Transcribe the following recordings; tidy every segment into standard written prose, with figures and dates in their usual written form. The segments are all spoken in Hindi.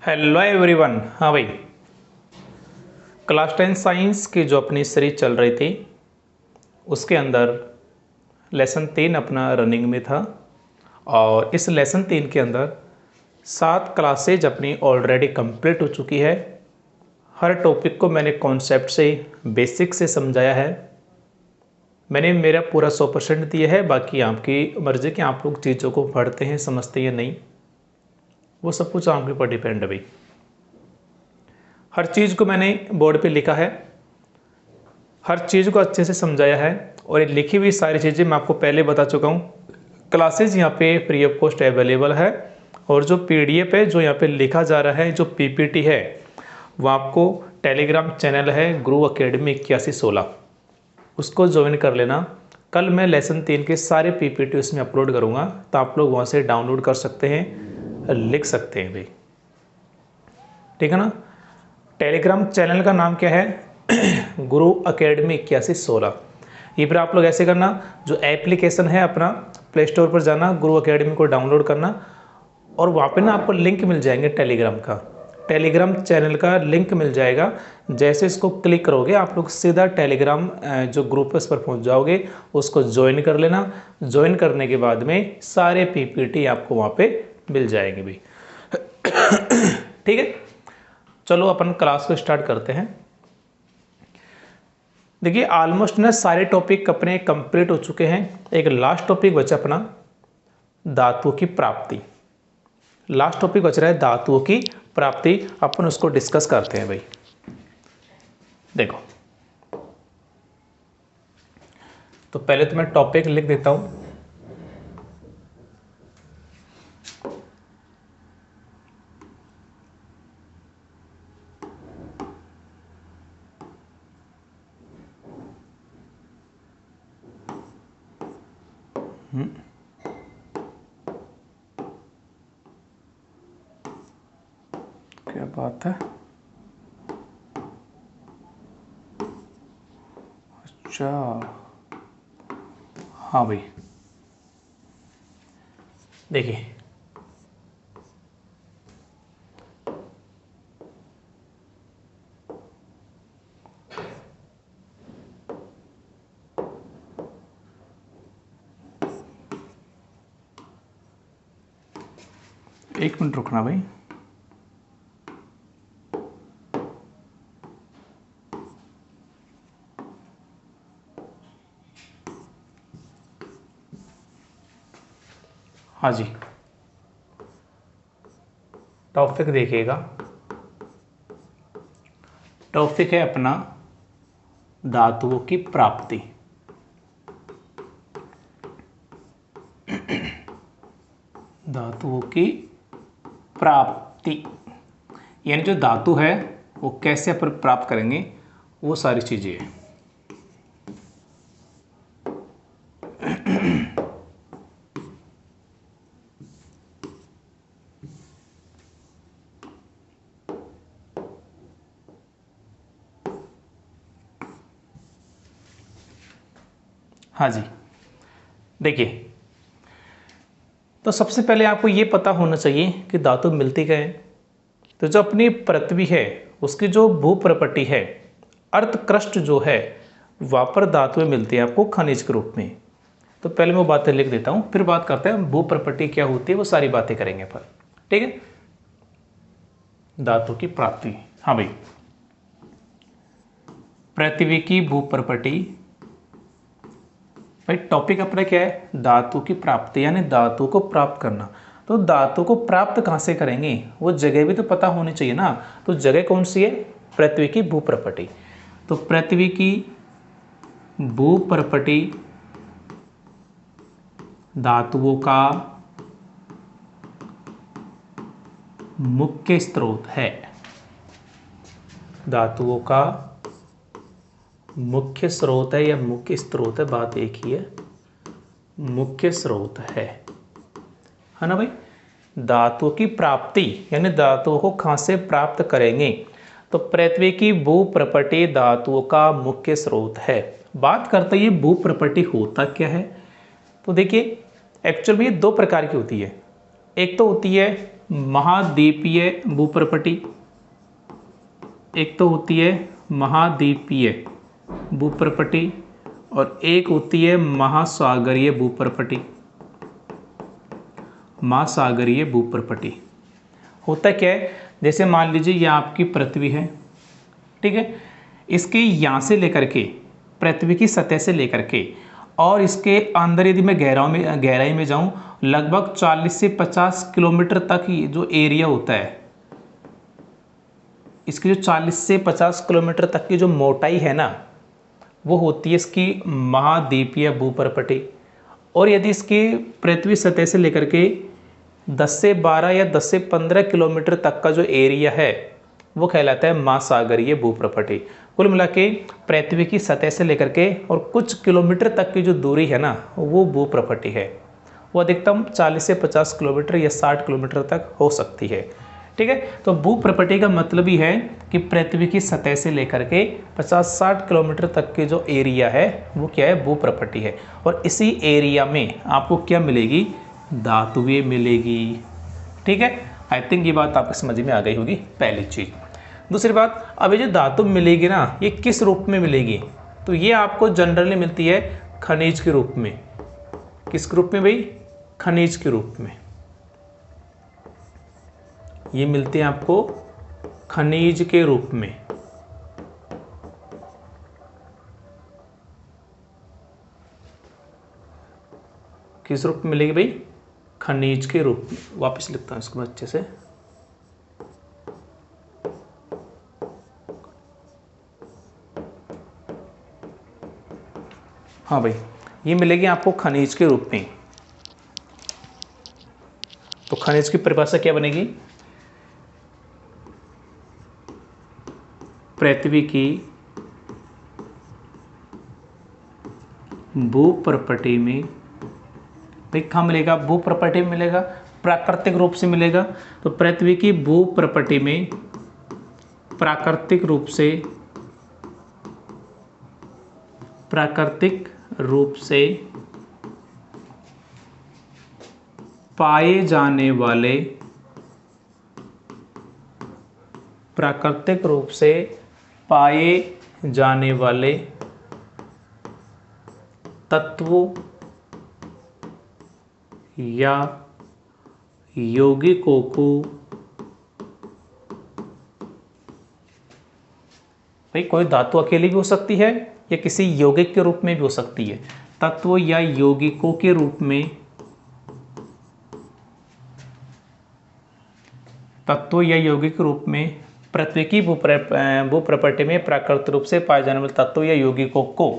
Hello everyone. हाँ भाई, क्लास 10 साइंस की जो अपनी सीरीज चल रही थी उसके अंदर लेसन 3 अपना रनिंग में था और इस लेसन 3 के अंदर 7 क्लासेज अपनी ऑलरेडी कंप्लीट हो चुकी है। हर टॉपिक को मैंने कॉन्सेप्ट से बेसिक से समझाया है। मैंने मेरा पूरा 100% दिया है, बाकी आपकी मर्ज़ी कि आप लोग चीज़ों को पढ़ते हैं समझते हैं नहीं, वो सब कुछ आपके ऊपर डिपेंड है भाई। हर चीज़ को मैंने बोर्ड पे लिखा है, हर चीज़ को अच्छे से समझाया है और ये लिखी हुई सारी चीज़ें मैं आपको पहले बता चुका हूँ। क्लासेज यहाँ पे फ्री ऑफ कॉस्ट अवेलेबल है और जो पीडीएफ है, जो यहाँ पे लिखा जा रहा है, जो पीपीटी है, वो आपको टेलीग्राम चैनल है गुरु अकेडमी 8116, उसको ज्वाइन कर लेना। कल मैं लेसन 3 के सारे पीपीटी उसमें अपलोड करूँगा, तो आप लोग वहाँ से डाउनलोड कर सकते हैं, लिख सकते हैं भाई, ठीक है ना। टेलीग्राम चैनल का नाम क्या है? गुरु अकेडमी 8116। ये फिर आप लोग ऐसे करना, जो एप्लीकेशन है अपना प्ले स्टोर पर जाना, गुरु अकेडमी को डाउनलोड करना और वहाँ पे ना आपको लिंक मिल जाएंगे टेलीग्राम का, टेलीग्राम चैनल का लिंक मिल जाएगा। जैसे इसको क्लिक करोगे आप लोग सीधा टेलीग्राम जो ग्रुप है उस पर पहुँच जाओगे, उसको ज्वाइन कर लेना। ज्वाइन करने के बाद में सारे पीपीटी आपको वहाँ पे मिल जाएंगे भाई, ठीक है। चलो अपन क्लास को स्टार्ट करते हैं। देखिए ऑलमोस्ट ना सारे टॉपिक अपने कंप्लीट हो चुके हैं। एक लास्ट टॉपिक बचा अपना धातुओं की प्राप्ति। लास्ट टॉपिक बच रहा है धातुओं की प्राप्ति, अपन उसको डिस्कस करते हैं भाई। देखो, तो पहले तो मैं टॉपिक लिख देता हूं। क्या बात है, अच्छा हाँ भाई, देखिए एक मिनट रुकना भाई। हाँ जी, टॉपिक देखिएगा। टॉपिक है अपना धातुओं की प्राप्ति। धातुओं की प्राप्ति यानी जो धातु है वो कैसे अपन प्राप्त करेंगे, वो सारी चीजें हैं। हाँ जी, देखिए, तो सबसे पहले आपको ये पता होना चाहिए कि धातु मिलती क्या है। तो जो अपनी पृथ्वी है उसकी जो भू प्रॉपर्टी है, अर्थ क्रस्ट जो है, वहाँ पर धातुएं मिलती है आपको खनिज के रूप में। तो पहले मैं वो बातें लिख देता हूँ, फिर बात करते हैं भू प्रॉपर्टी क्या होती है, वो सारी बातें करेंगे पर, ठीक है। धातु की प्राप्ति, हाँ भाई, पृथ्वी की भू प्रॉपर्टी। भाई टॉपिक अपना क्या है? धातु की प्राप्ति, यानी धातु को प्राप्त करना। तो धातु को प्राप्त कहाँ से करेंगे, वो जगह भी तो पता होनी चाहिए ना। तो जगह कौन सी है? पृथ्वी की भू प्रॉपर्टी। तो पृथ्वी की भू प्रॉपर्टी धातुओं का मुख्य स्रोत है। धातुओं का मुख्य स्रोत है या मुख्य स्रोत है, बात एक ही है, मुख्य स्रोत है ना भाई। धातुओं की प्राप्ति यानी धातुओं को कहाँ से प्राप्त करेंगे, तो पृथ्वी की भू प्रॉपर्टी धातुओं का मुख्य स्रोत है। बात करते हैं ये भू प्रॉपर्टी होता क्या है, तो देखिए एक्चुअल में ये दो प्रकार की होती है। एक तो होती है महाद्वीपीय भूप्रपटी, एक तो होती है महाद्वीपीय भूप्रपटी और एक होती है महासागरीय भूप्रपटी। महासागरीय भूप्रपटी होता क्या है, जैसे मान लीजिए ये आपकी पृथ्वी है, ठीक है, इसके यहाँ से लेकर के पृथ्वी की सतह से लेकर के और इसके अंदर यदि मैं गहराई में जाऊँ, लगभग 40 से 50 किलोमीटर तक जो एरिया होता है, इसकी जो 40 से 50 किलोमीटर तक की जो मोटाई है ना, वो होती है इसकी महाद्वीपीय भूप्रपटी। और यदि इसकी पृथ्वी सतह से लेकर के 10 से 12 या 10 से 15 किलोमीटर तक का जो एरिया है वो कहलाता है महासागरीय भूप्रपटी। कुल मिला के पृथ्वी की सतह से लेकर के और कुछ किलोमीटर तक की जो दूरी है ना, वो भूप्रपटी है। वो अधिकतम 40 से 50 किलोमीटर या 60 किलोमीटर तक हो सकती है, ठीक है। तो भूप्रपटी का मतलब ही है कि पृथ्वी की सतह से लेकर के 50-60 किलोमीटर तक के जो एरिया है वो क्या है, भूप्रपटी है। और इसी एरिया में आपको क्या मिलेगी, धातुएं मिलेगी, ठीक है। आई थिंक ये बात आपको समझ में आ गई होगी, पहली चीज़। दूसरी बात, अब ये जो धातु मिलेगी ना, ये किस रूप में मिलेगी, तो ये आपको जनरली मिलती है खनिज के रूप में। किस रूप में भाई, खनिज के रूप में ये मिलते हैं आपको, खनिज के रूप में। किस रूप में मिलेगी भाई, खनिज के रूप में। वापस लिखता हूं इसको अच्छे से। हाँ भाई, ये मिलेगी आपको खनिज के रूप में। तो खनिज की परिभाषा क्या बनेगी, पृथ्वी की भूप्रपटी में, भाई कहाँ मिलेगा, भूप्रपटी में मिलेगा, प्राकृतिक रूप से मिलेगा। तो पृथ्वी की भूप्रपटी में प्राकृतिक रूप से पाए जाने वाले, प्राकृतिक रूप से पाए जाने वाले तत्वों या यौगिकों को, भाई कोई धातु अकेली भी हो सकती है या किसी यौगिक के रूप में भी हो सकती है। तत्व या यौगिकों के रूप में, तत्व या यौगिक के रूप में पृथ्वी की भूप्रपटी में प्राकृतिक रूप से पाए जाने वाले तत्व या यौगिकों को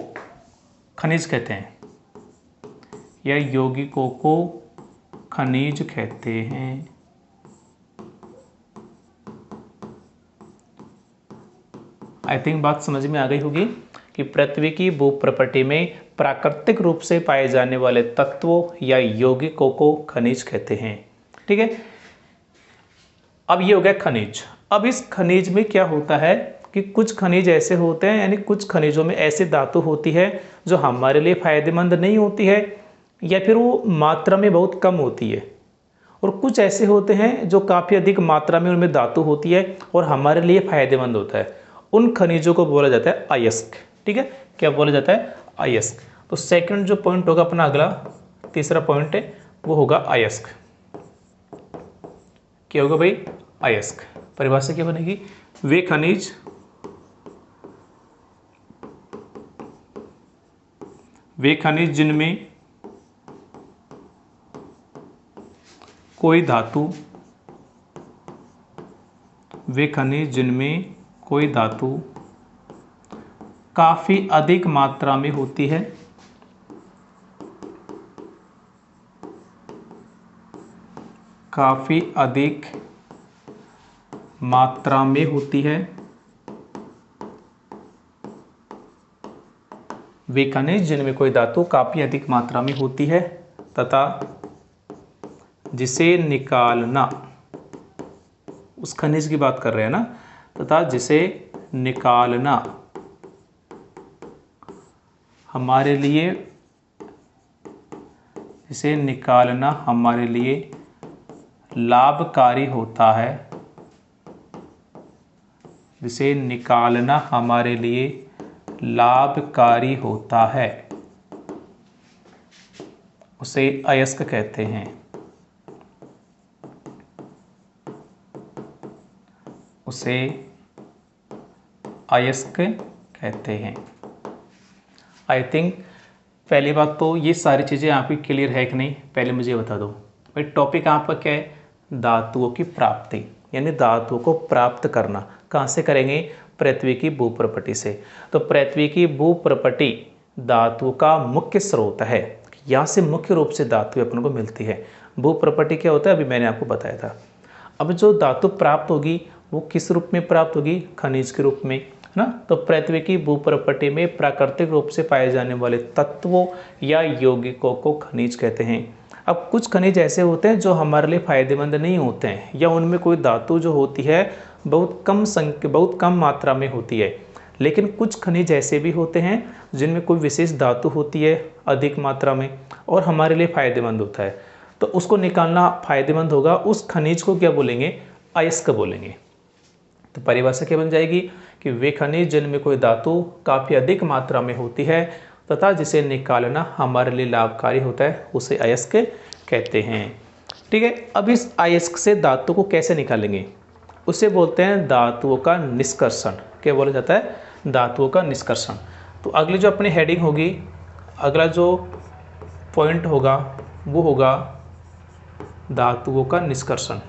खनिज कहते हैं, या यौगिकों को खनिज कहते हैं। आई थिंक बात समझ में आ गई होगी कि पृथ्वी की भूप्रपटी में प्राकृतिक रूप से पाए जाने वाले तत्वों या यौगिकों को खनिज कहते हैं, ठीक है। अब ये हो गया खनिज। अब इस खनिज में क्या होता है कि कुछ खनिज ऐसे होते हैं, यानी कुछ खनिजों में ऐसी धातु होती है जो हमारे लिए फायदेमंद नहीं होती है या फिर वो मात्रा में बहुत कम होती है, और कुछ ऐसे होते हैं जो काफ़ी अधिक मात्रा में उनमें धातु होती है और हमारे लिए फायदेमंद होता है। उन खनिजों को बोला जाता है अयस्क, ठीक है। क्या बोला जाता है, अयस्क। तो सेकंड जो पॉइंट होगा अपना, अगला तीसरा पॉइंट है, वो होगा अयस्क। क्या होगा भाई, अयस्क। परिभाषा क्या बनेगी, वे खनिज जिनमें कोई धातु, वे खनिज जिनमें कोई धातु काफी अधिक मात्रा में होती है, काफी अधिक मात्रा में होती है, वे खनिज जिनमें कोई धातु काफी अधिक मात्रा में होती है तथा जिसे निकालना, उस खनिज की बात कर रहे हैं ना, तथा जिसे निकालना हमारे लिए लाभकारी होता है, जिसे निकालना हमारे लिए लाभकारी होता है, उसे अयस्क कहते हैं। उसे अयस्क कहते हैं। आई थिंक पहली बात तो ये सारी चीज़ें आपकी क्लियर है कि नहीं, पहले मुझे बता दो भाई। टॉपिक आपका क्या है? धातुओं की प्राप्ति, यानी धातुओं को प्राप्त करना। कहाँ से करेंगे? पृथ्वी की भूप्रपटी से। तो पृथ्वी की भूप्रपटी धातु का मुख्य स्रोत है, यहाँ से मुख्य रूप से धातु अपन को मिलती है। भूप्रपटी क्या होता है अभी मैंने आपको बताया था। अब जो धातु प्राप्त होगी वो किस रूप में प्राप्त होगी? खनिज के रूप में, है ना। तो पृथ्वी की भूप्रपटी में प्राकृतिक रूप से पाए जाने वाले तत्वों या यौगिकों को खनिज कहते हैं। अब कुछ खनिज ऐसे होते हैं जो हमारे लिए फायदेमंद नहीं होते हैं, या उनमें कोई धातु जो होती है बहुत कम मात्रा में होती है। लेकिन कुछ खनिज ऐसे भी होते हैं जिनमें कोई विशेष धातु होती है अधिक मात्रा में और हमारे लिए फायदेमंद होता है। तो उसको निकालना फायदेमंद होगा, उस खनिज को क्या बोलेंगे? अयस्क बोलेंगे। तो परिभाषा क्या बन जाएगी कि वे खनिज जिनमें कोई धातु काफ़ी अधिक मात्रा में होती है तथा जिसे निकालना हमारे लिए लाभकारी होता है, उसे अयस्क कहते हैं। ठीक है, अब इस अयस्क से धातु को कैसे निकालेंगे? उसे बोलते हैं धातुओं का निष्कर्षण। क्या बोला जाता है? धातुओं का निष्कर्षण। तो अगली जो अपनी हेडिंग होगी, अगला जो पॉइंट होगा वो होगा धातुओं का निष्कर्षण।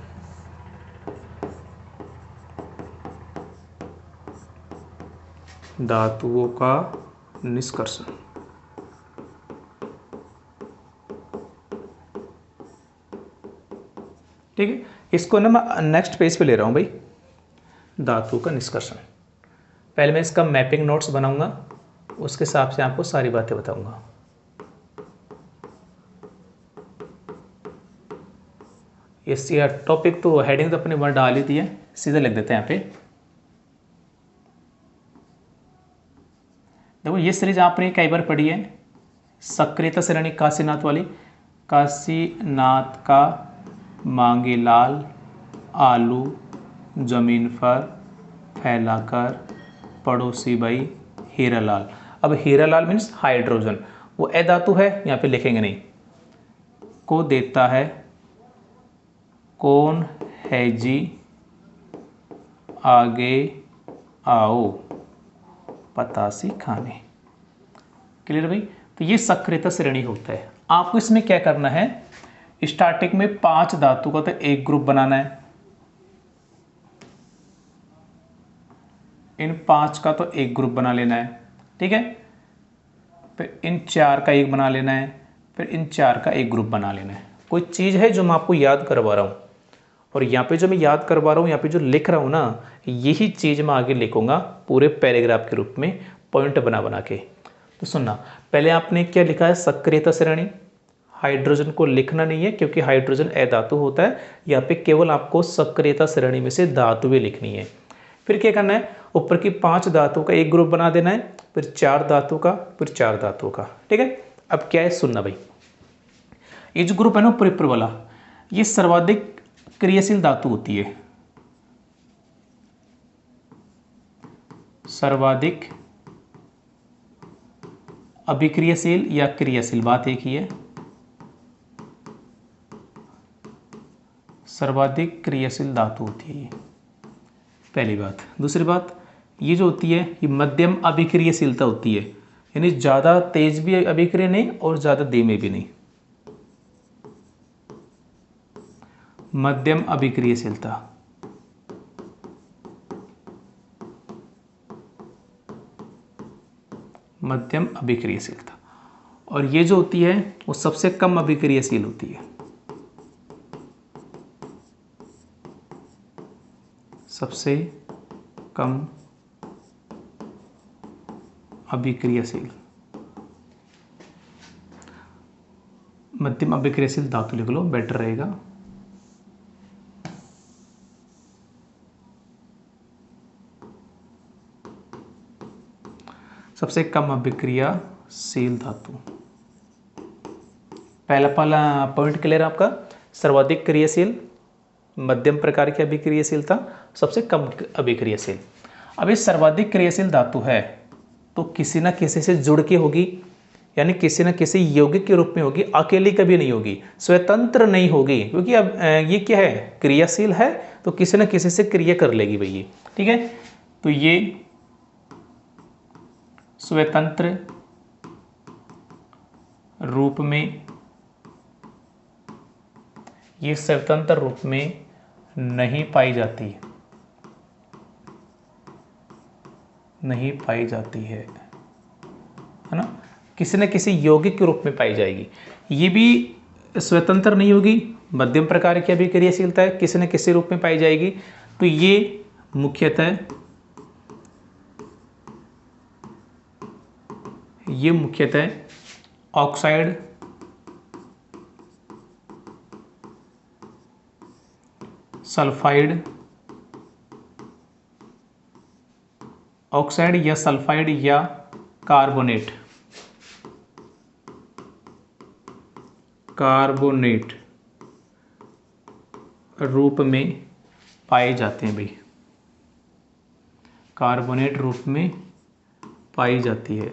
धातुओं का निष्कर्षण। ठीक है, इसको ना मैं नेक्स्ट पेज पे ले रहा हूं भाई, धातुओं का निष्कर्षण। पहले मैं इसका मैपिंग नोट्स बनाऊंगा, उसके हिसाब से आपको सारी बातें बताऊंगा। इस टॉपिक तो हेडिंग तो अपने वर्ड डाल ही दी है, सीधे लिख देते हैं यहाँ पे। देखो ये सीरीज आपने कई बार पढ़ी है, सक्रियता श्रेणी काशीनाथ वाली। काशीनाथ का मांगे लाल आलू जमीन पर फैलाकर पड़ोसी भाई हीरालाल। अब हीरालाल मीन्स हाइड्रोजन, वो ए धातु है, यहाँ पे लिखेंगे नहीं, को देता है कौन है जी आगे आओ पतासी खाने। क्लियर भाई? तो ये सक्रियता श्रेणी होता है। आपको इसमें क्या करना है? स्टार्टिंग में 5 धातु का तो एक ग्रुप बनाना है, इन 5 का तो एक ग्रुप बना लेना है। ठीक है, फिर इन 4 का एक बना लेना है, फिर इन 4 का एक ग्रुप बना लेना है। कोई चीज़ है जो मैं आपको याद करवा रहा हूँ, और यहाँ पे जो मैं याद करवा रहा हूँ, यहाँ पे जो लिख रहा हूँ ना, यही चीज़ मैं आगे लिखूंगा पूरे पैराग्राफ के रूप में, पॉइंट बना बना के। तो सुनना, पहले आपने क्या लिखा है? सक्रियता श्रेणी। हाइड्रोजन को लिखना नहीं है क्योंकि हाइड्रोजन अधातु होता है, यहाँ पे केवल आपको सक्रियता श्रेणी में से धातुएं लिखनी है। फिर क्या करना है? ऊपर की 5 धातुओं का एक ग्रुप बना देना है, फिर 4 धातु का, फिर 4 धातुओं का। ठीक है, अब क्या है सुनना भाई, ये जो ग्रुप है ना ऊपर वाला, ये सर्वाधिक क्रियाशील धातु होती है। सर्वाधिक अभिक्रियाशील या क्रियाशील, बात एक ही है। सर्वाधिक क्रियाशील धातु होती है, पहली बात। दूसरी बात, ये जो होती है ये मध्यम अभिक्रियाशीलता होती है, यानी ज़्यादा तेज भी अभिक्रिया नहीं और ज़्यादा धीमे भी नहीं, मध्यम अभिक्रियाशीलता। मध्यम अभिक्रियाशीलता। और ये जो होती है वो सबसे कम अभिक्रियाशील होती है, सबसे कम अभिक्रियाशील। मध्यम अभिक्रियाशील धातु लिख लो, बेटर रहेगा। सबसे कम अभिक्रियाशील धातु। पहला पॉइंट क्लियर आपका, सर्वाधिक क्रियाशील मध्यम प्रकार की अभिक्रियाशीलता, सबसे कम अभिक्रियाशील। अब ये सर्वाधिक क्रियाशील धातु है तो किसी न किसी से जुड़ के होगी, यानी किसी न किसी यौगिक के रूप में होगी, अकेली कभी नहीं होगी, स्वतंत्र नहीं होगी, क्योंकि अब ये क्या है, क्रियाशील है तो किसी न किसी से क्रिया कर लेगी भाई ये, ठीक है। तो ये स्वतंत्र रूप में, ये स्वतंत्र रूप में नहीं पाई जाती, नहीं पाई जाती है ना, किसी न किसी यौगिक के रूप में पाई जाएगी। ये भी स्वतंत्र नहीं होगी, मध्यम प्रकार की अभिक्रियाशीलता है, किसी न किसी रूप में पाई जाएगी। तो ये मुख्यतः ऑक्साइड, सल्फाइड, ऑक्साइड या सल्फाइड या कार्बोनेट रूप में पाए जाते हैं भाई, कार्बोनेट रूप में पाई जाती है।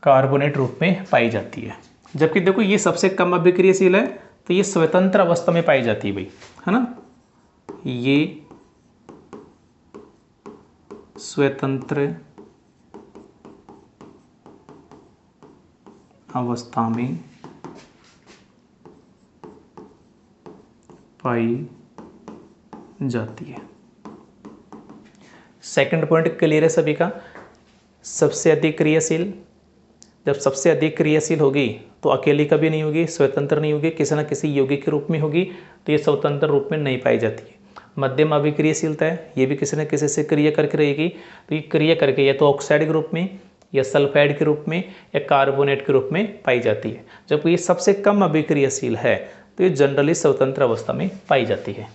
कार्बोनेट रूप में पाई जाती है। जबकि देखो ये सबसे कम अभिक्रियाशील है, तो ये स्वतंत्र अवस्था में पाई जाती है भाई, है ना, ये स्वतंत्र अवस्था में पाई जाती है। सेकंड पॉइंट क्लियर है सभी का। सबसे अधिक क्रियाशील, जब सबसे अधिक क्रियाशील होगी तो अकेली कभी नहीं होगी, स्वतंत्र नहीं होगी, किसी न किसी यौगिक के रूप में होगी, तो ये स्वतंत्र रूप में नहीं पाई जाती है। मध्यम अभिक्रियाशीलता है, ये भी किसी न किसी से क्रिया करके रहेगी, तो ये क्रिया करके या तो ऑक्साइड के रूप में या सल्फाइड के रूप में या कार्बोनेट के रूप में पाई जाती है। जबकि ये सबसे कम अभिक्रियाशील है तो ये जनरली स्वतंत्र अवस्था में पाई जाती है,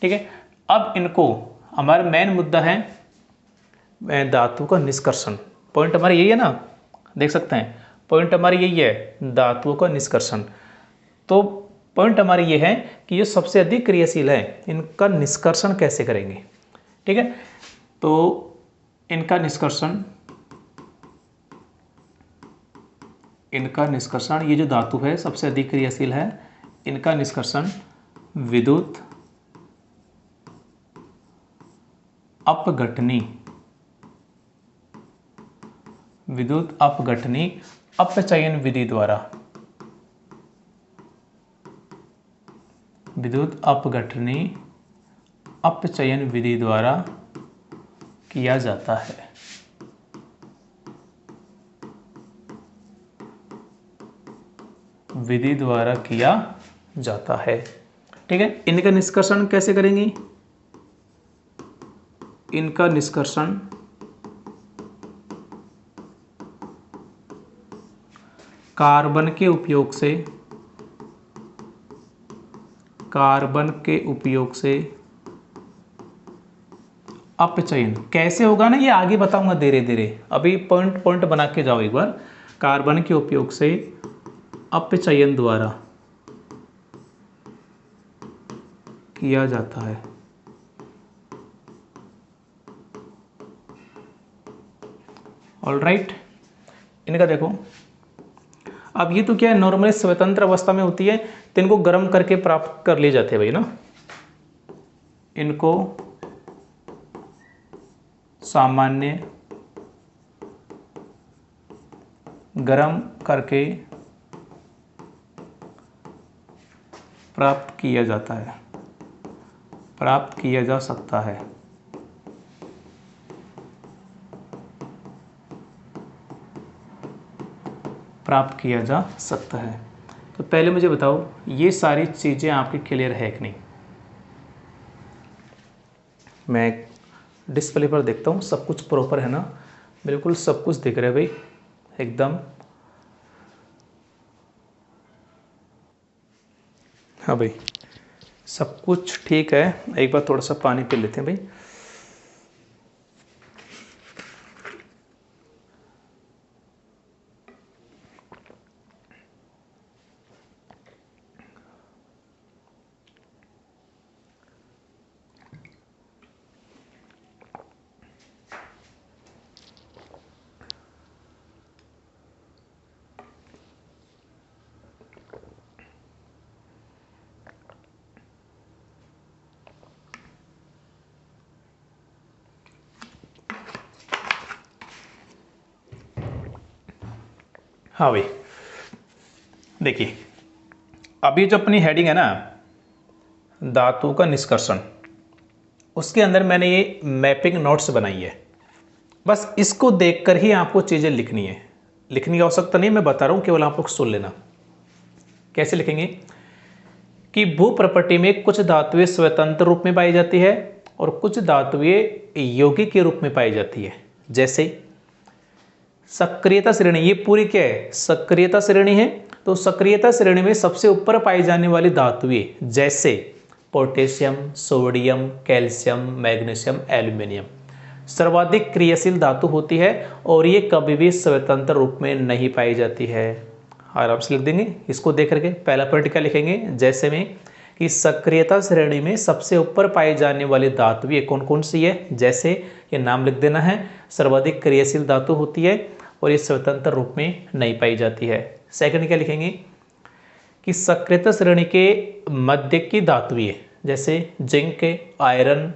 ठीक है। अब इनको, हमारा मेन मुद्दा है धातु का निष्कर्षण। पॉइंट हमारा यही है ना, देख सकते हैं पॉइंट हमारी यही है, धातुओं का निष्कर्षण। तो पॉइंट हमारी ये है कि ये सबसे अधिक क्रियाशील है, इनका निष्कर्षण कैसे करेंगे, ठीक है। तो इनका निष्कर्षण, ये जो धातु है सबसे अधिक क्रियाशील है, इनका निष्कर्षण विद्युत अपघटनी अपचयन विधि द्वारा, विद्युत अपघटनी अपचयन विधि द्वारा किया जाता है। विधि द्वारा किया जाता है, ठीक है। इनका निष्कर्षण कैसे करेंगे, इनका निष्कर्षण कार्बन के उपयोग से अपचयन कैसे होगा ना, ये आगे बताऊंगा धीरे धीरे, अभी पॉइंट पॉइंट बना के जाओ एक बार। कार्बन के उपयोग से अपचयन द्वारा किया जाता है। ऑलराइट, इनका देखो, अब ये तो क्या है, नॉर्मली स्वतंत्र अवस्था में होती है, तो इनको गर्म करके प्राप्त कर लिए जाते हैं भाई ना, इनको सामान्य गर्म करके प्राप्त किया जाता है, प्राप्त किया जा सकता है। प्राप्त किया जा सकता है। तो पहले मुझे बताओ, ये सारी चीज़ें आपकी क्लियर है कि नहीं। मैं डिस्प्ले पर देखता हूँ सब कुछ प्रॉपर है ना, बिल्कुल सब कुछ दिख रहा है भाई एकदम। हाँ भाई, सब कुछ ठीक है। एक बार थोड़ा सा पानी पी लेते हैं भाई। हाँ भाई, देखिए अभी जो अपनी हेडिंग है ना, धातु का निष्कर्षण, उसके अंदर मैंने ये मैपिंग नोट्स बनाई है। बस इसको देखकर ही आपको चीज़ें लिखनी है, लिखने की आवश्यकता नहीं, मैं बता रहा हूँ, केवल आप लोग सुन लेना। कैसे लिखेंगे कि भू प्रॉपर्टी में कुछ धातुएं स्वतंत्र रूप में पाई जाती है और कुछ धातुएं यौगिक के रूप में पाई जाती है। जैसे सक्रियता श्रेणी, ये पूरी क्या है, सक्रियता श्रेणी है। तो सक्रियता श्रेणी में सबसे ऊपर पाई जाने वाली धातुएं जैसे potassium, sodium, calcium, magnesium, aluminium सर्वाधिक क्रियाशील धातु होती है और ये कभी भी स्वतंत्र रूप में नहीं पाई जाती है। आराम से लिख देंगे इसको देख करके। पहला पॉइंट क्या लिखेंगे, जैसे में कि सक्रियता श्रेणी में सबसे ऊपर पाई जाने वाली धातु ये कौन कौन सी है, जैसे ये नाम लिख देना है, सर्वाधिक क्रियाशील धातु होती है और ये स्वतंत्र रूप में नहीं पाई जाती है। सेकंड क्या लिखेंगे कि सक्रियता श्रेणी के मध्य की धातुएं जैसे जिंक, आयरन,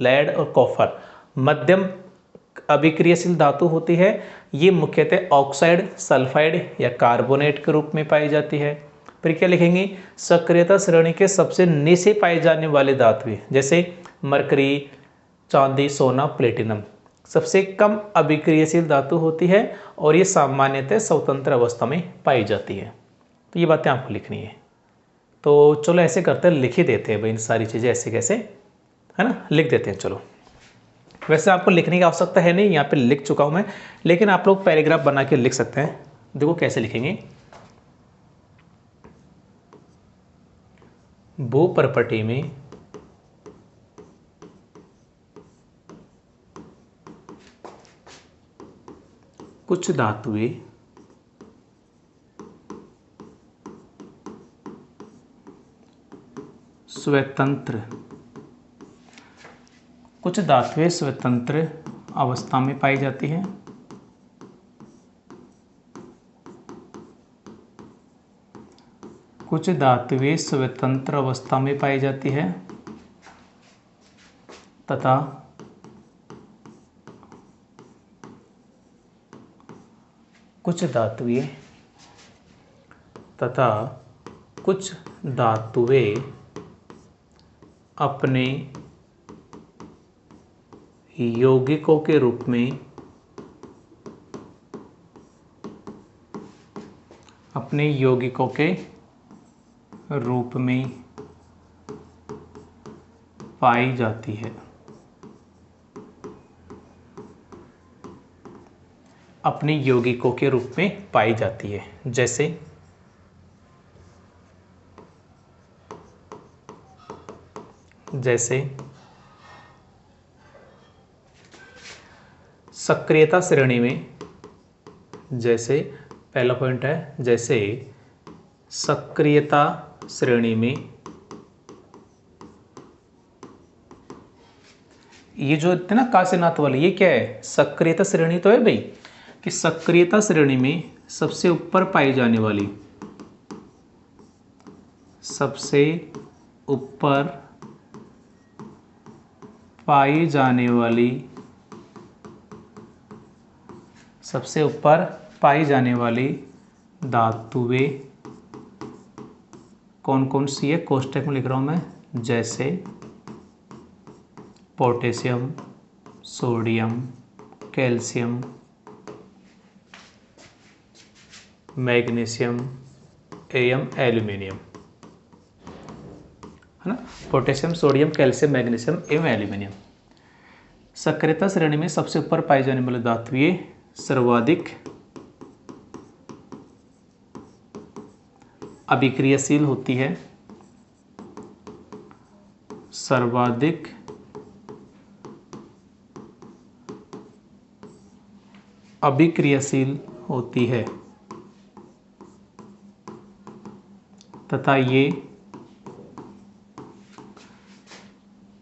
लेड और कॉपर मध्यम अभिक्रियाशील धातु होती है। ये मुख्यतः ऑक्साइड, सल्फाइड या कार्बोनेट के रूप में पाई जाती है। फिर क्या लिखेंगे, सक्रियता श्रेणी के सबसे नीचे पाई जाने वाली धातुएं जैसे मरकरी, चांदी, सोना, प्लेटिनम सबसे कम अभिक्रियाशील धातु होती है और ये सामान्यतः स्वतंत्र अवस्था में पाई जाती है। तो ये बातें आपको लिखनी है। तो चलो ऐसे करते हैं, लिख ही देते हैं भाई इन सारी चीज़ें, ऐसे कैसे, है ना, लिख देते हैं। चलो वैसे आपको लिखने की आवश्यकता है नहीं, यहाँ पे लिख चुका हूँ मैं, लेकिन आप लोग पैराग्राफ बना के लिख सकते हैं। देखो कैसे लिखेंगे, भू प्रॉपर्टी में कुछ धातुएं स्वतंत्र, कुछ धातुएं स्वतंत्र अवस्था में पाई जाती है कुछ धातुएं स्वतंत्र अवस्था में पाई जाती है तथा कुछ धातुएं अपने यौगिकों के रूप में पाई जाती है। अपने यौगिकों के रूप में पाई जाती है। जैसे सक्रियता श्रेणी में, जैसे पहला पॉइंट है, जैसे सक्रियता श्रेणी में ये जो इतना काशीनाथ वाले, ये क्या है, सक्रियता श्रेणी तो है भाई, कि सक्रियता श्रेणी में सबसे ऊपर पाई जाने वाली, सबसे ऊपर पाई जाने वाली धातुएं कौन कौन सी है, कोष्टक में लिख रहा हूं मैं, जैसे पोटेशियम, सोडियम, कैल्शियम, मैग्नीशियम एवं एल्यूमिनियम, है ना, पोटेशियम, सोडियम, कैल्शियम, मैग्नीशियम एवं एल्यूमिनियम। सक्रियता श्रेणी में सबसे ऊपर पाई जाने वाली धातुएं सर्वाधिक अभिक्रियाशील होती है, सर्वाधिक अभिक्रियाशील होती है तथा ये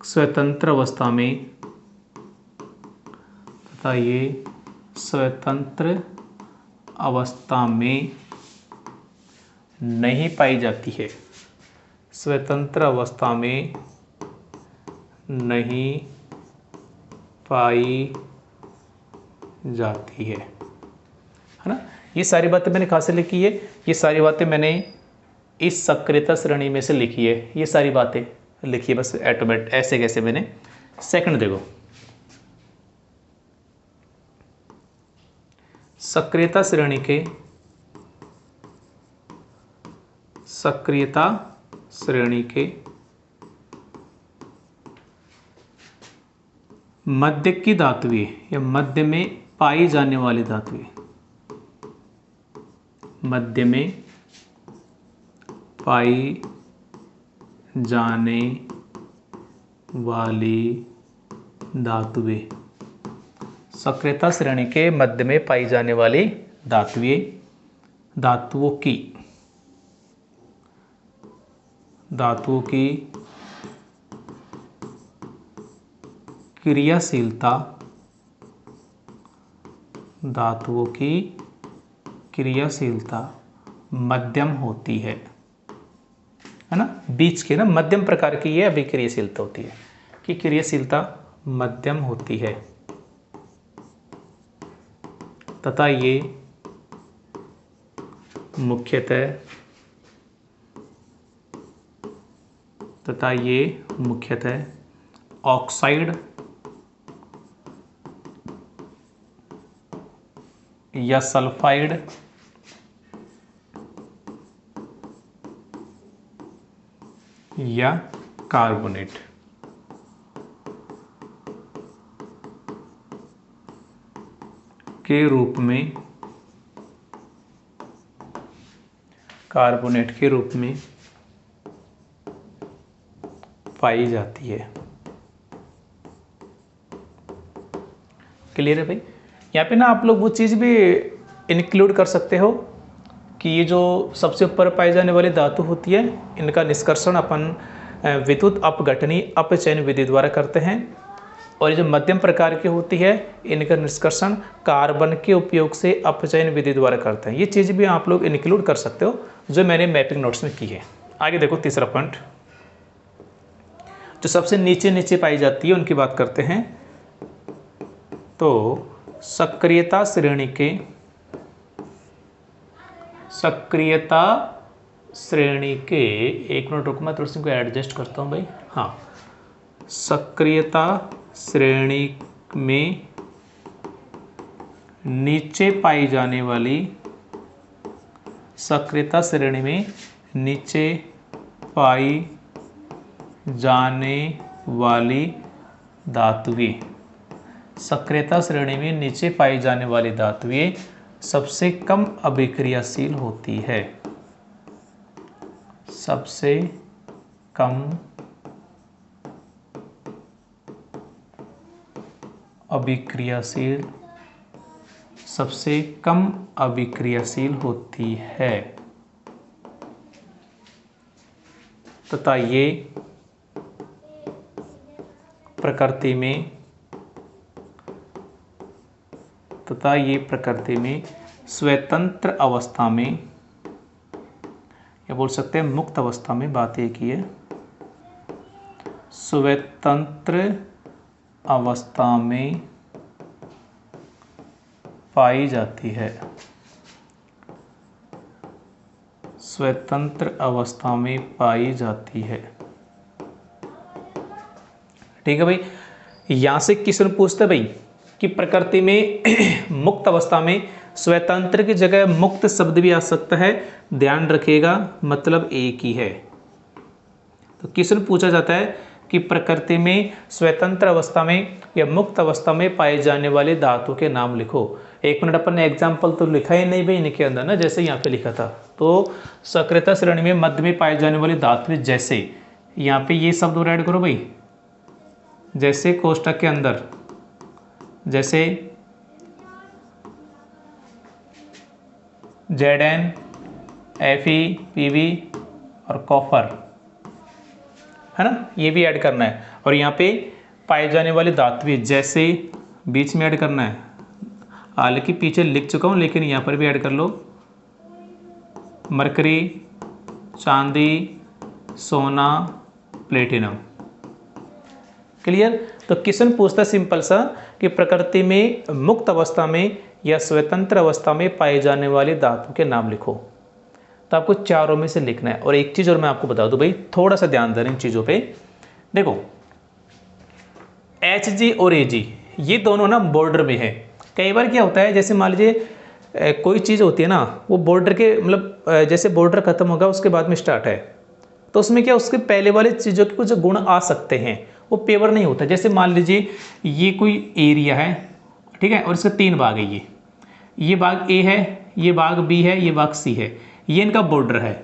स्वतंत्र अवस्था में नहीं पाई जाती है, स्वतंत्र अवस्था में नहीं पाई जाती है ना। ये सारी बातें मैंने कहाँ से लिखी है? ये सारी बातें मैंने इस सक्रियता श्रेणी में से लिखी है। ये सारी बातें लिखी है बस ऑटोमेट ऐसे कैसे मैंने। सेकंड देखो, सक्रियता श्रेणी के मध्य की धातुएं या मध्य में पाई जाने वाली धातुएं, मध्य में पाई जाने वाली धातुएं, सक्रियता श्रेणी के मध्य में पाई जाने वाली धातुओं की क्रियाशीलता मध्यम होती है ना। बीच के ना मध्यम प्रकार की ये अभिक्रियाशीलता होती है कि क्रियाशीलता मध्यम होती है तथा ये मुख्यतः ऑक्साइड या सल्फाइड या कार्बोनेट के रूप में पाई जाती है। क्लियर है भाई? यहाँ पे ना आप लोग वो चीज़ भी इंक्लूड कर सकते हो कि ये जो सबसे ऊपर पाई जाने वाली धातु होती है, इनका निष्कर्षण अपन विद्युत अपघटनी अपचयन विधि द्वारा करते हैं, और ये जो मध्यम प्रकार की होती है इनका निष्कर्षण कार्बन के उपयोग से अपचयन विधि द्वारा करते हैं। ये चीज़ भी आप लोग इंक्लूड कर सकते हो जो मैंने मैपिंग नोट्स में की है। आगे देखो तीसरा पॉइंट, जो सबसे नीचे पाई जाती है उनकी बात करते हैं। तो सक्रियता श्रेणी के एक मिनट रुको, मैं थोड़ा सा एडजस्ट करता हूँ भाई। हाँ, सक्रियता श्रेणी में नीचे पाई जाने वाली धातुएं, सक्रियता श्रेणी में नीचे पाई जाने वाली धातुएं सबसे कम अभिक्रियाशील होती है। सबसे कम अभिक्रियाशील होती है तथा ये प्रकृति में स्वतंत्र अवस्था में, या बोल सकते हैं मुक्त अवस्था में, बात एक ही है, स्वतंत्र अवस्था में पाई जाती है। स्वतंत्र अवस्था में पाई जाती है। ठीक है भाई? यहां से क्वेश्चन पूछते भाई कि प्रकृति में मुक्त अवस्था में, स्वतंत्र की जगह मुक्त शब्द भी आ सकता है, ध्यान रखिएगा, मतलब एक ही है। तो क्वेश्चन पूछा जाता है कि प्रकृति में स्वतंत्र अवस्था में या मुक्त अवस्था में पाए जाने वाले धातु के नाम लिखो। एक मिनट, अपन ने एग्जाम्पल तो लिखा ही नहीं भाई इनके अंदर ना, जैसे यहाँ पे लिखा था। तो सक्रियता श्रेणी में मध्य में पाए जाने वाली धातु, जैसे यहाँ पे ये शब्द ऐड करो भाई, जैसे कोष्टक के अंदर, जैसे Zn, Fe, Pb और कॉपर, है ना, ये भी ऐड करना है। और यहाँ पे पाए जाने वाली धातुएं जैसे बीच में ऐड करना है, हालांकि पीछे लिख चुका हूँ लेकिन यहाँ पर भी ऐड कर लो, मरकरी, चांदी, सोना, प्लेटिनम। क्लियर? तो क्वेश्चन पूछता सिंपल सा कि प्रकृति में मुक्त अवस्था में या स्वतंत्र अवस्था में पाए जाने वाले धातु के नाम लिखो। तो आपको चारों में से लिखना है। और एक चीज़ और मैं आपको बता दूं भाई, थोड़ा सा ध्यान दें इन चीज़ों पे। देखो Hg और Ag ये दोनों ना बॉर्डर में है। कई बार क्या होता है, जैसे मान लीजिए कोई चीज़ होती है ना, वो बॉर्डर के मतलब जैसे बॉर्डर खत्म होगा उसके बाद में स्टार्ट है, तो उसमें क्या उसके पहले वाले चीज़ों के कुछ गुण आ सकते हैं, वो पेवर नहीं होता। जैसे मान लीजिए ये कोई एरिया है, ठीक है, और इसके 3 भाग है, ये भाग ए है, ये भाग बी है, ये भाग सी है, ये इनका बॉर्डर है।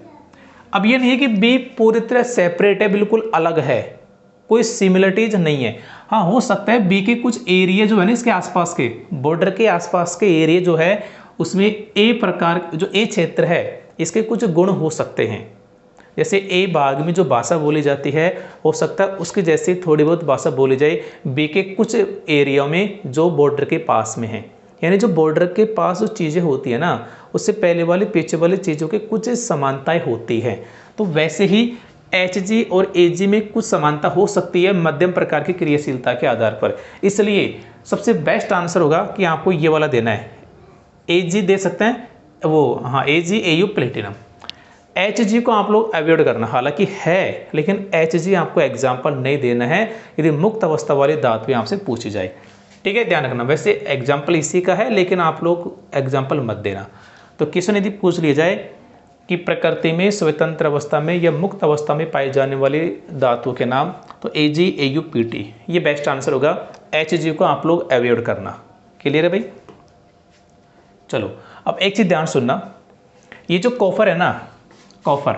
अब ये नहीं है कि बी पूरी तरह सेपरेट है, बिल्कुल अलग है, कोई सिमिलरिटीज नहीं है। हाँ, हो सकता है बी के कुछ एरिया जो है ना, इसके आसपास के बॉर्डर के आसपास के एरिया जो है उसमें ए प्रकार जो ए क्षेत्र है इसके कुछ गुण हो सकते हैं। जैसे ए भाग में जो भाषा बोली जाती है, हो सकता है उसकी जैसी थोड़ी बहुत भाषा बोली जाए बी के कुछ एरिया में जो बॉर्डर के पास में है। यानी जो बॉर्डर के पास जो चीज़ें होती है ना, उससे पहले वाली पीछे वाली चीज़ों के कुछ समानताएं होती हैं। तो वैसे ही Hg और Ag में कुछ समानता हो सकती है मध्यम प्रकार की क्रियाशीलता के आधार पर। इसलिए सबसे बेस्ट आंसर होगा कि आपको ये वाला देना है। Ag दे सकते हैं वो, हाँ, Ag Au प्लेटिनम। Hg को आप लोग अवॉइड करना, हालांकि है लेकिन Hg आपको एग्जाम्पल नहीं देना है यदि मुक्त अवस्था वाली धातु आपसे पूछी जाए। ठीक है, ध्यान रखना। वैसे एग्जाम्पल इसी का है लेकिन आप लोग एग्जाम्पल मत देना। तो क्वेश्चन यदि पूछ लिया जाए कि प्रकृति में स्वतंत्र अवस्था में या मुक्त अवस्था में पाई जाने वाली धातुओं के नाम, तो Ag Au Pt ये बेस्ट आंसर होगा। Hg को आप लोग अवॉइड करना। क्लियर है भाई? चलो अब एक चीज ध्यान सुनना, ये जो कॉपर है ना, कॉपर,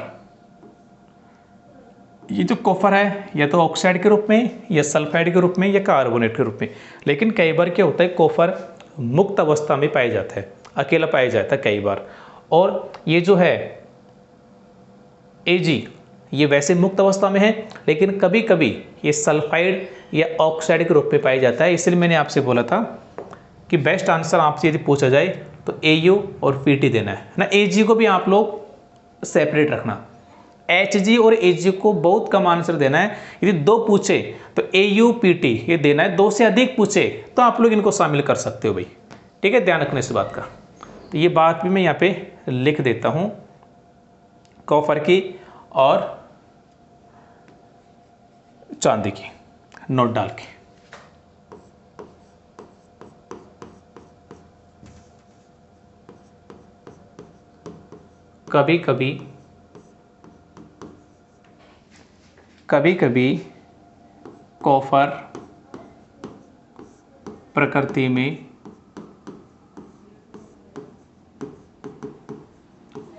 ये जो कॉपर है या तो ऑक्साइड के रूप में या सल्फाइड के रूप में या कार्बोनेट के रूप में, लेकिन कई बार क्या होता है कॉपर मुक्त अवस्था में पाया जाता है, अकेला पाया जाता है कई बार। और ये जो है Ag ये वैसे मुक्त अवस्था में है, लेकिन कभी कभी ये सल्फाइड या ऑक्साइड के रूप में पाया जाता है। इसलिए मैंने आपसे बोला था कि बेस्ट आंसर आपसे यदि पूछा जाए तो Au और Pt देना है ना। Ag को भी आप लोग सेपरेट रखना, Hg और Ag को बहुत कम आंसर देना है। यदि 2 पूछे तो Au Pt ये देना है, 2 से अधिक पूछे तो आप लोग इनको शामिल कर सकते हो भाई। ठीक है, ध्यान रखना इस बात का। तो ये बात भी मैं यहाँ पे लिख देता हूँ कॉपर की और चांदी की, नोट डाल के। कभी कभी कॉपर प्रकृति में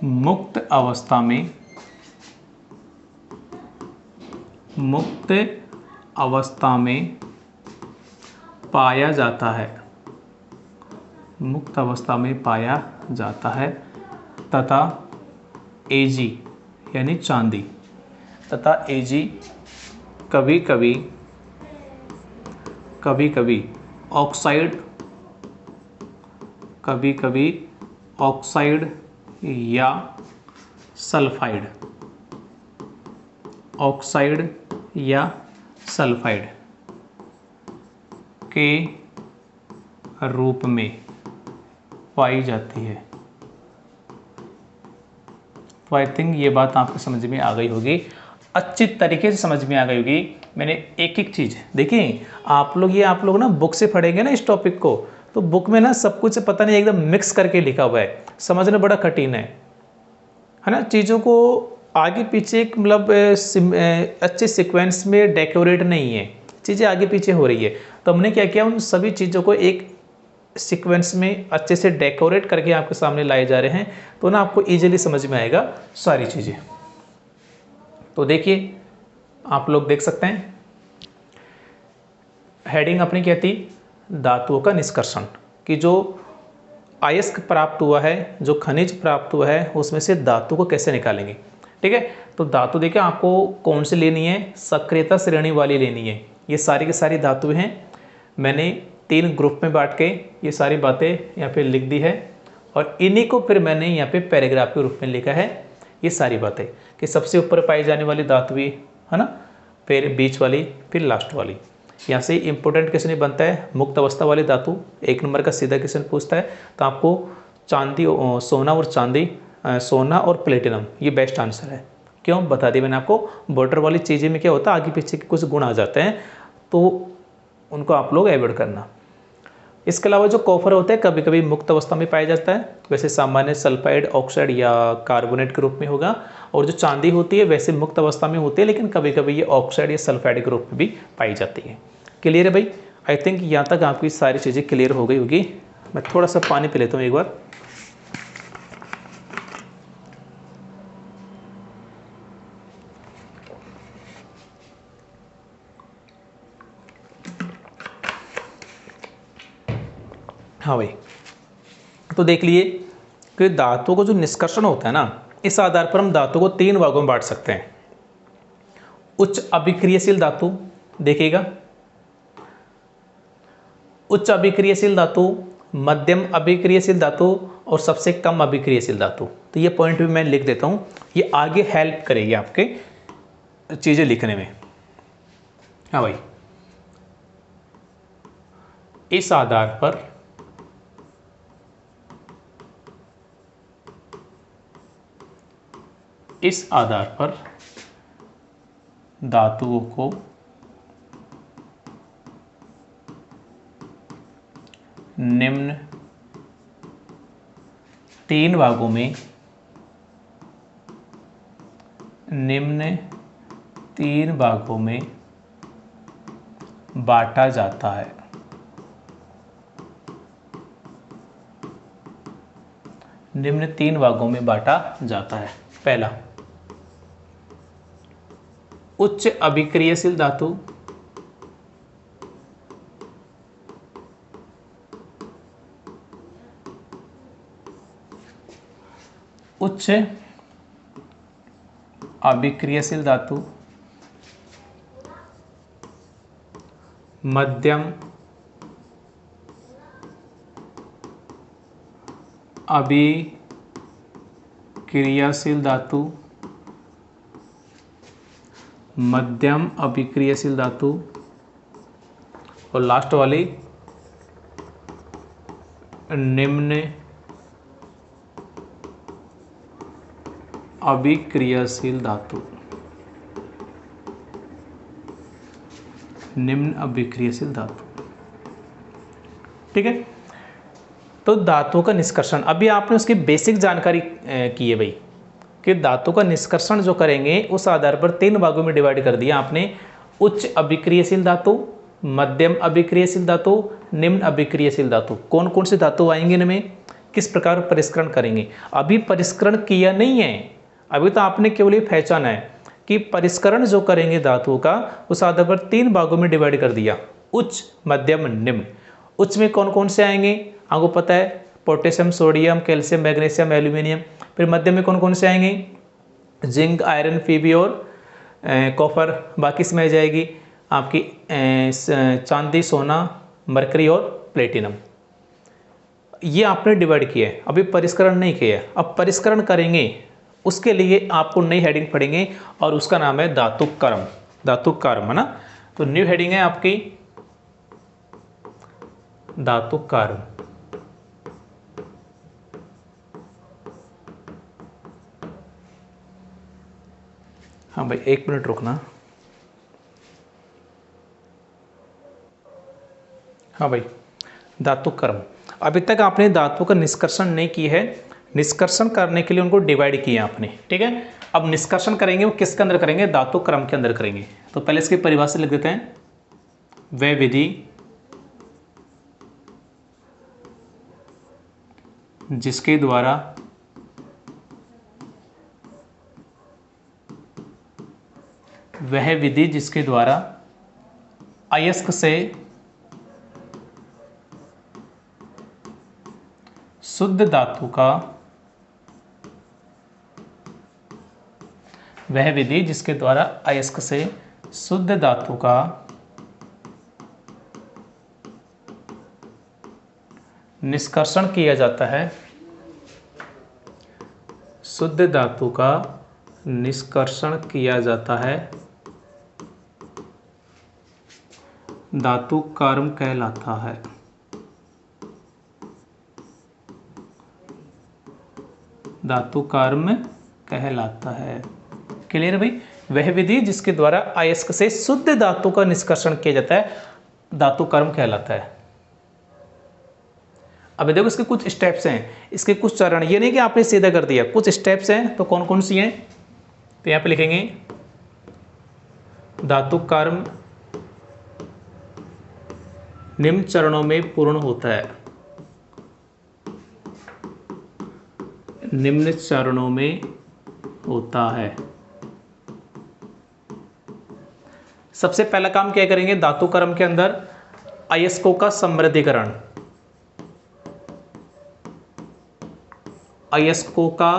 मुक्त अवस्था में पाया जाता है, मुक्त अवस्था में पाया जाता है, तथा Ag यानी चांदी तथा Ag कभी कभी ऑक्साइड या सल्फाइड, ऑक्साइड या सल्फाइड के रूप में पाई जाती है। तो आई थिंक ये बात आपको समझ में आ गई होगी, अच्छी तरीके से समझ में आ गई होगी। मैंने एक एक चीज़ देखिए, आप लोग ना बुक से पढ़ेंगे ना इस टॉपिक को, तो बुक में ना सब कुछ पता नहीं एकदम मिक्स करके लिखा हुआ है, समझना बड़ा कठिन है ना। चीज़ों को आगे पीछे एक मतलब अच्छे सीक्वेंस में डेकोरेट नहीं है, चीज़ें आगे पीछे हो रही है। तो हमने क्या किया, उन सभी चीज़ों को एक सीक्वेंस में अच्छे से डेकोरेट करके आपके सामने लाए जा रहे हैं, तो ना आपको इजीली समझ में आएगा सारी चीज़ें। तो देखिए, आप लोग देख सकते हैं हेडिंग अपनी क्या थी, धातुओं का निष्कर्षण, कि जो अयस्क प्राप्त हुआ है, जो खनिज प्राप्त हुआ है, उसमें से धातु को कैसे निकालेंगे। ठीक है, तो धातु देखिए आपको कौन सी लेनी है, सक्रियता श्रेणी वाली लेनी है। ये सारी की सारी धातुएं हैं, मैंने 3 ग्रुप में बांट के ये सारी बातें यहाँ पे लिख दी है, और इन्हीं को फिर मैंने यहाँ पे पैराग्राफ के रूप में लिखा है ये सारी बातें, कि सबसे ऊपर पाई जाने वाली धातु है ना, फिर बीच वाली, फिर लास्ट वाली। यहाँ से इंपॉर्टेंट क्वेश्चन ये बनता है, मुक्त अवस्था वाले धातु 1 नंबर का सीधा क्वेश्चन पूछता है, तो आपको चांदी, सोना और चांदी, सोना और प्लेटिनम ये बेस्ट आंसर है। क्यों बता दिया मैंने आपको, बॉर्डर वाली चीज़ें में क्या होता है, आगे पीछे के कुछ गुण आ जाते हैं, तो उनको आप लोग अवॉइड करना। इसके अलावा जो कॉपर होता है कभी कभी मुक्त अवस्था में पाया जाता है, वैसे सामान्य सल्फाइड ऑक्साइड या कार्बोनेट के रूप में होगा, और जो चांदी होती है वैसे मुक्त अवस्था में होती है, लेकिन कभी कभी ये ऑक्साइड या सल्फाइड के रूप में भी पाई जाती है। क्लियर है भाई? आई थिंक यहाँ तक आपकी सारी चीज़ें क्लियर हो गई होगी। मैं थोड़ा सा पानी पी लेता हूँ एक बार। हाँ भाई, तो देख लिए कि धातुओं को जो निष्कर्षण होता है ना, इस आधार पर हम धातु को 3 भागों में बांट सकते हैं। उच्च अभिक्रियाशील धातु, देखिएगा, उच्च अभिक्रियाशील धातु, मध्यम अभिक्रियाशील धातु और सबसे कम अभिक्रियाशील धातु। तो ये पॉइंट भी मैं लिख देता हूँ, ये आगे हेल्प करेगी आपके चीज़ें लिखने में। हाँ भाई, इस आधार पर धातुओं को निम्न 3 भागों में बांटा जाता है। निम्न 3 भागों में बांटा जाता है। पहला, उच्च अभिक्रियाशील धातु, उच्च अभिक्रियाशील धातु, मध्यम अभिक्रियाशील धातु, मध्यम अभिक्रियाशील धातु, और लास्ट वाली निम्न अभिक्रियाशील धातु। निम्न अभिक्रियाशील धातु, ठीक है। तो धातुओं का निष्कर्षण, अभी आपने उसकी बेसिक जानकारी की है भाई, कि धातु का निष्कर्षण जो करेंगे उस आधार पर 3 भागों में डिवाइड कर दिया आपने। उच्च अभिक्रियाशील धातु, मध्यम अभिक्रियाशील धातु, निम्न अभिक्रियाशील धातु। कौन कौन से धातु आएंगे इनमें, किस प्रकार परिष्करण करेंगे। अभी परिष्करण किया नहीं है, अभी तो आपने केवल ये पहचाना है कि परिष्करण जो करेंगे धातुओं का, उस आधार पर 3 भागों में डिवाइड कर दिया, उच्च, मध्यम, निम्न। उच्च में कौन कौन से आएंगे आपको पता है, potassium, sodium, calcium, magnesium, aluminium. फिर मध्यम में कौन कौन से आएंगे, जिंक, आयरन, फीबी और कॉपर। बाकी इसमें आ जाएगी आपकी चांदी, सोना, मरकरी और प्लेटिनम। ये आपने डिवाइड किया है, अभी परिष्करण नहीं किया है। अब परिष्करण करेंगे, उसके लिए आपको नई हेडिंग पढ़ेंगे और उसका नाम है धातु कर्म। धातु कर्म है ना, तो न्यू हेडिंग है आपकी धातु कर्म। हाँ भाई, 1 मिनट रुकना। हाँ भाई, धातु कर्म। अभी तक आपने धातु का निष्कर्षण नहीं किया है, निष्कर्षण करने के लिए उनको डिवाइड किया आपने, ठीक है। अब निष्कर्षण करेंगे वो किसके अंदर करेंगे, धातु क्रम के अंदर करेंगे। तो पहले इसकी परिभाषा लिख देते हैं, वह विधि जिसके द्वारा अयस्क से शुद्ध धातु का, वह विधि जिसके द्वारा अयस्क से शुद्ध धातु का निष्कर्षण किया जाता है, शुद्ध धातु का निष्कर्षण किया जाता है, धातु कार्म कहलाता है। धातु कार्म कहलाता है। क्लियर है भाई? वह विधि जिसके द्वारा अयस्क से शुद्ध धातु का निष्कर्षण किया जाता है धातु कर्म कहलाता है। अब देखो इसके कुछ स्टेप्स हैं, इसके कुछ चरण, ये नहीं कि आपने सीधा कर दिया, कुछ स्टेप्स हैं। तो कौन कौन सी हैं? तो यहां पे लिखेंगे धातु कर्म निम्न चरणों में पूर्ण होता है। निम्न चरणों में होता है। सबसे पहला काम क्या करेंगे धातु कर्म के अंदर? अयस्कों का समृद्धिकरण। अयस्कों का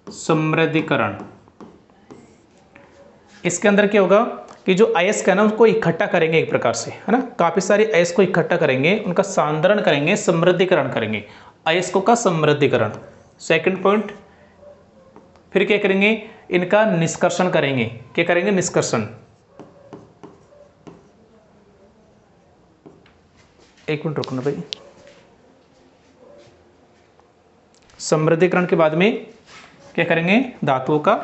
समृद्धिकरण। इसके अंदर क्या होगा कि जो अयस्क है ना उसको इकट्ठा करेंगे एक प्रकार से, है ना, काफी सारे अयस्क को इकट्ठा करेंगे, उनका सांद्रण करेंगे, समृद्धिकरण करेंगे, अयस्कों का समृद्धिकरण। सेकंड पॉइंट, फिर क्या करेंगे? इनका निष्कर्षण करेंगे। क्या करेंगे? निष्कर्षण। एक मिनट रुकना भाई। समृद्धिकरण के बाद में क्या करेंगे? धातुओं का,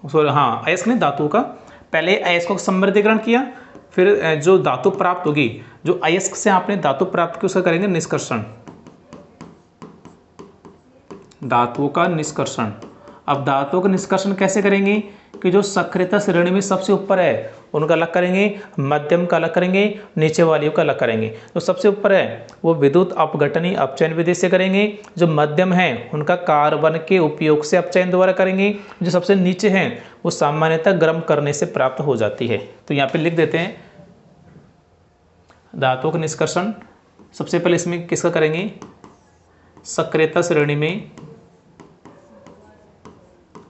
सॉरी हाँ अयस्क ने धातुओं का, पहले अयस्कों का समृद्धिकरण किया, फिर जो धातु प्राप्त होगी, जो अयस्क से आपने धातु प्राप्त की उसका करेंगे निष्कर्षण। धातुओं का निष्कर्षण। अब धातुओं का निष्कर्षण कैसे करेंगे? कि जो सक्रियता श्रेणी में सबसे ऊपर है उनका अलग करेंगे, मध्यम का अलग करेंगे, नीचे वालियों का अलग करेंगे। जो सबसे ऊपर है वो विद्युत अपघटनी अपचयन विधि से करेंगे, जो मध्यम है उनका कार्बन के उपयोग से अपचयन द्वारा करेंगे, जो सबसे नीचे हैं वो सामान्यतः गर्म करने से प्राप्त हो जाती है। तो यहाँ पे लिख देते हैं धातुओं का निष्कर्षण। सबसे पहले इसमें किसका करेंगे? सक्रियता श्रेणी में,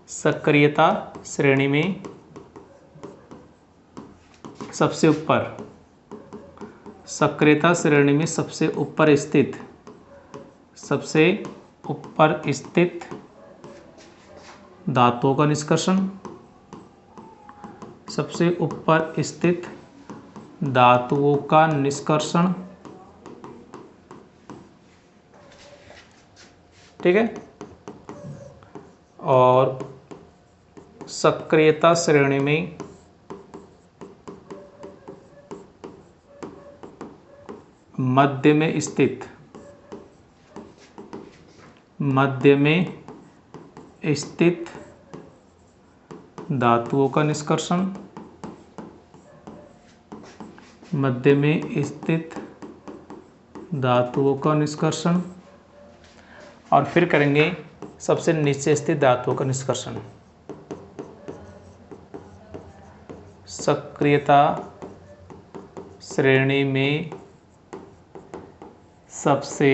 सक्रियता श्रेणी में सबसे ऊपर, सक्रियता श्रेणी में सबसे ऊपर स्थित, सबसे ऊपर स्थित धातुओं का निष्कर्षण। सबसे ऊपर स्थित धातुओं का निष्कर्षण। ठीक है। और सक्रियता श्रेणी में मध्य में स्थित, मध्य में स्थित धातुओं का निष्कर्षण। मध्य में स्थित धातुओं का निष्कर्षण। और फिर करेंगे सबसे नीचे स्थित धातुओं का निष्कर्षण। सक्रियता श्रेणी में सबसे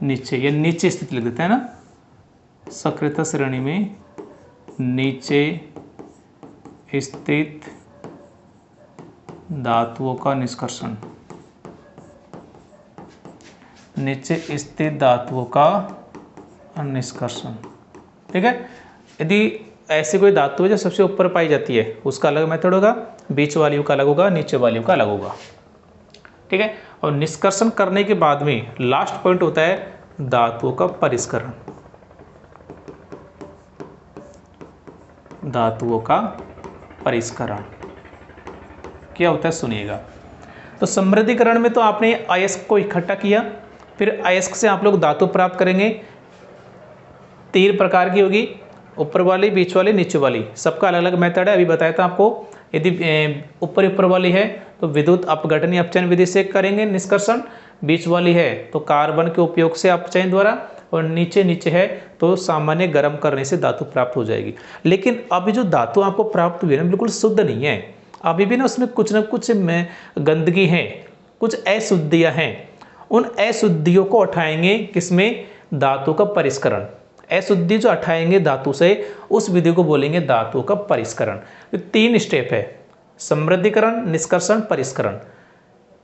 नीचे, या नीचे स्थित लिख देते हैं ना, सक्रियता श्रेणी में नीचे स्थित धातुओं का निष्कर्षण। नीचे स्थित धातुओं का निष्कर्षण। ठीक है। यदि ऐसी कोई धातु है जो सबसे ऊपर पाई जाती है उसका अलग मेथड होगा, बीच वालियों का अलग होगा, नीचे वालियों का अलग होगा। ठीक है। और निष्कर्षण करने के बाद में लास्ट पॉइंट होता है धातुओं का परिष्करण। धातुओं का परिष्करण क्या होता है सुनिएगा। तो समृद्धिकरण में तो आपने अयस्क को इकट्ठा किया, फिर अयस्क से आप लोग धातु प्राप्त करेंगे। 3 प्रकार की होगी, ऊपर वाली, बीच वाली, नीचे वाली, सबका अलग अलग मेथड है। अभी बताया था आपको। यदि ऊपर वाली है तो विद्युत अपघटनी अपचयन विधि से करेंगे निष्कर्षण, बीच वाली है तो कार्बन के उपयोग से अपचयन द्वारा, और नीचे है तो सामान्य गर्म करने से धातु प्राप्त हो जाएगी। लेकिन अभी जो धातु आपको प्राप्त हुई है ना बिल्कुल शुद्ध नहीं है, अभी भी ना उसमें कुछ ना कुछ में गंदगी है, कुछ अशुद्धियाँ हैं। उन अशुद्धियों को उठाएंगे किसमें? धातु का परिष्करण। अशुद्धि जो हटाएंगे धातु से उस विधि को बोलेंगे धातु का परिष्करण। तो 3 स्टेप है, समृद्धिकरण, निष्कर्षण, परिष्करण।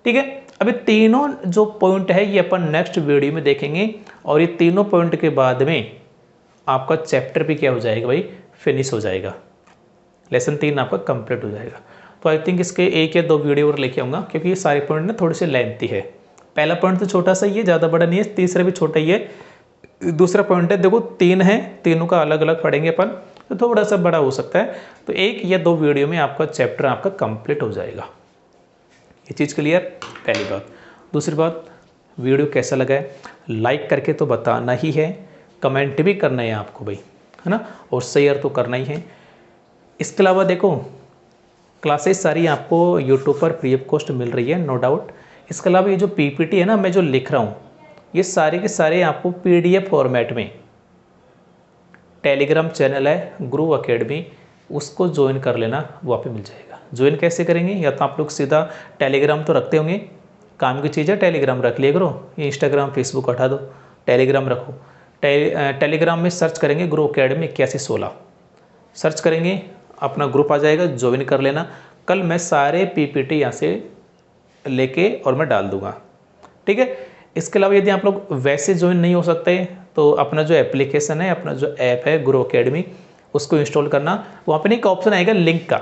ठीक है। अभी तीनों जो पॉइंट है ये अपन नेक्स्ट वीडियो में देखेंगे, और ये तीनों पॉइंट के बाद में आपका चैप्टर भी क्या हो जाएगा भाई? फिनिश हो जाएगा। लेसन 3 आपका कंप्लीट हो जाएगा। तो आई थिंक इसके 1 या 2 वीडियो और लेके आऊँगा, क्योंकि ये सारे पॉइंट ना थोड़े से लेंथी है। पहला पॉइंट तो छोटा सा ही है, ज़्यादा बड़ा नहीं है, तीसरा भी छोटा ही है। दूसरा पॉइंट है, देखो 3 है, तीनों का अलग अलग पढ़ेंगे अपन, तो थोड़ा सा बड़ा हो सकता है। तो 1 या 2 वीडियो में आपका चैप्टर आपका कंप्लीट हो जाएगा। ये चीज़ क्लियर, पहली बात। दूसरी बात, वीडियो कैसा लगा है लाइक करके तो बताना ही है, कमेंट भी करना है आपको भाई, है ना, और शेयर तो करना ही है। इसके अलावा देखो क्लासेस सारी आपको यूट्यूब पर फ्री ऑफ कॉस्ट मिल रही है, नो डाउट। इसके अलावा ये जो पीपीटी है ना, मैं जो लिख रहा हूँ, ये सारे के सारे आपको पीडीएफ फॉर्मेट में, टेलीग्राम चैनल है गुरु एकेडमी, उसको ज्वाइन कर लेना, वहाँ पे मिल जाएगा। ज्वाइन कैसे करेंगे, या तो आप लोग सीधा टेलीग्राम तो रखते होंगे, काम की चीज़ है, टेलीग्राम रख लिया करो, ये इंस्टाग्राम फेसबुक हटा दो, टेलीग्राम रखो। टेलीग्राम में सर्च करेंगे गुरु एकेडमी 8116, सर्च करेंगे, अपना ग्रुप आ जाएगा, ज्वाइन कर लेना। कल मैं सारे पीपीटी यहाँ से लेके और मैं डाल दूंगा, ठीक है। इसके अलावा यदि आप लोग वैसे ज्वाइन नहीं हो सकते, तो अपना जो एप्लीकेशन है, अपना जो ऐप है गुरु एकेडमी, उसको इंस्टॉल करना। वहाँ पे एक ऑप्शन आएगा लिंक का,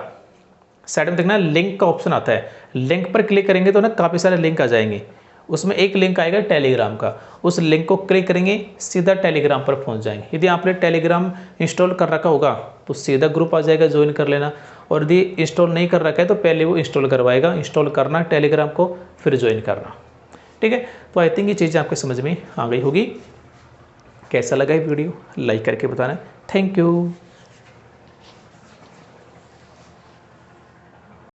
साइड में देखना लिंक का ऑप्शन आता है, लिंक पर क्लिक करेंगे तो ना काफ़ी सारे लिंक आ जाएंगे। उसमें एक लिंक आएगा टेलीग्राम का, उस लिंक को क्लिक करेंगे, सीधा टेलीग्राम पर पहुंच जाएंगे। यदि आपने टेलीग्राम इंस्टॉल कर रखा होगा तो सीधा ग्रुप आ जाएगा, ज्वाइन कर लेना। और यदि इंस्टॉल नहीं कर रखा है तो पहले वो इंस्टॉल करवाएगा, इंस्टॉल करना टेलीग्राम को, फिर ज्वाइन करना, ठीक है। तो आई थिंक ये चीज़ें आपके समझ में आ गई होगी। कैसा लगा ये वीडियो लाइक करके बताना। Thank you.